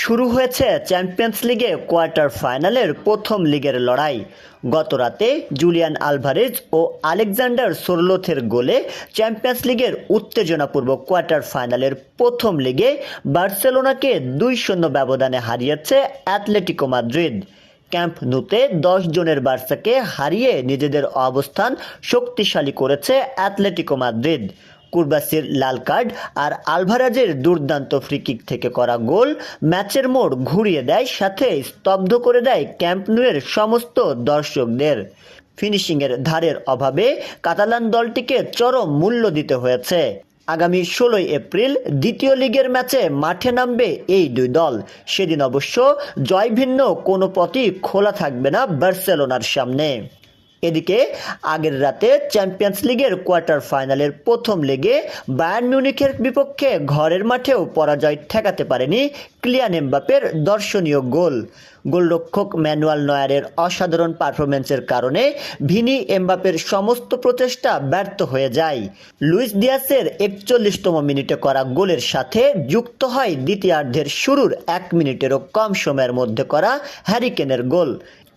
শুরু হয়েছে চ্যাম্পিয়ন্স লিগে কোয়ার্টার ফাইনালের প্রথম লিগের লড়াই। গতরাতে জুলিয়ান আলভারেজ ও আলেকজান্ডার সোরলোথের গোলে চ্যাম্পিয়ন্স লিগের উত্তেজনাপূর্ণ কোয়ার্টার ফাইনালের প্রথম লিগে বার্সেলোনাকে 2-0 ব্যবধানে হারিয়েছে অ্যাটলেটিকো মাদ্রিদ। ক্যাম্প নুতে 10 জনের বার্সাকে হারিয়ে নিজেদের অবস্থান শক্তিশালী করেছে অ্যাটলেটিকো মাদ্রিদ। কুরবাসির লাল কার্ড আর আলভারাজের দুর্দান্ত ফ্রিকিক থেকে করা গোল ম্যাচের মোড় ঘুরিয়ে দেয়, সাথে স্তব্ধ করে দেয় ক্যাম্প নুয়ের সমস্ত দর্শকদের। ফিনিশিংয়ের ধারের অভাবে কাতালান দলটিকে চরম মূল্য দিতে হয়েছে। আগামী 16 এপ্রিল দ্বিতীয় লিগের ম্যাচে মাঠে নামবে এই দুই দল। সেদিন অবশ্য জয়ভিন্ন কোনো পথই খোলা থাকবে না বার্সেলোনার সামনে। এদিকে আগের রাতে চ্যাম্পিয়ন্স লিগের কোয়ার্টার ফাইনালের প্রথম লেগে বায়ার্ন মিউনিখের বিপক্ষে ঘরের মাঠেও পরাজয় ঠেকাতে পারেনি কিলিয়ান এমবাপ্পের দর্শনীয় গোল। গোলরক্ষক ম্যানুয়াল নয়ারের অসাধারণ পারফরম্যান্সের কারণে ভিনি এমবাপ্পের সমস্ত প্রচেষ্টা ব্যর্থ হয়ে যায়। লুইস দিয়াসের 41তম মিনিটে করা গোলের সাথে যুক্ত হয় দ্বিতীয়ার্ধের শুরুর 1 মিনিটেরও কম সময়ের মধ্যে করা হ্যারি কেনের গোল।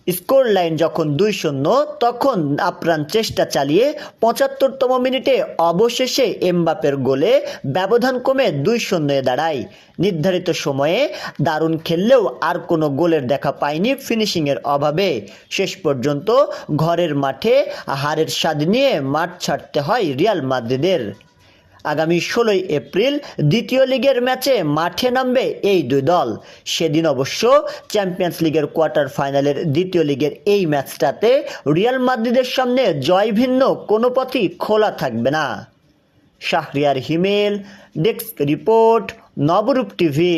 স্কোর লাইন যখন 2-0, তখন আপ্রাণ চেষ্টা চালিয়ে 75তম মিনিটে অবশেষে এমবাপ্পের গোলে ব্যবধান কমে 2-0 দাঁড়ায়। নির্ধারিত সময়ে দারুণ খেললেও আর কোনো গোলের দেখা পায়নি ফিনিশিংয়ের অভাবে। শেষ পর্যন্ত ঘরের মাঠে হারের স্বাদ নিয়ে মাঠ ছাড়তে হয় রিয়াল মাদ্রিদের। আগামী 16 এপ্রিল দ্বিতীয় লিগের ম্যাচে মাঠে নামবে এই দুই দল। সেদিন অবশ্য চ্যাম্পিয়ন্স লিগের কোয়ার্টার ফাইনালের দ্বিতীয় লিগের এই ম্যাচটাতে রিয়াল মাদ্রিদের সামনে জয়ভিন্ন কোনো পথই খোলা থাকবে না। শাহরিয়ার হিমেল, ডেস্ক রিপোর্ট, নবরূপ টিভি।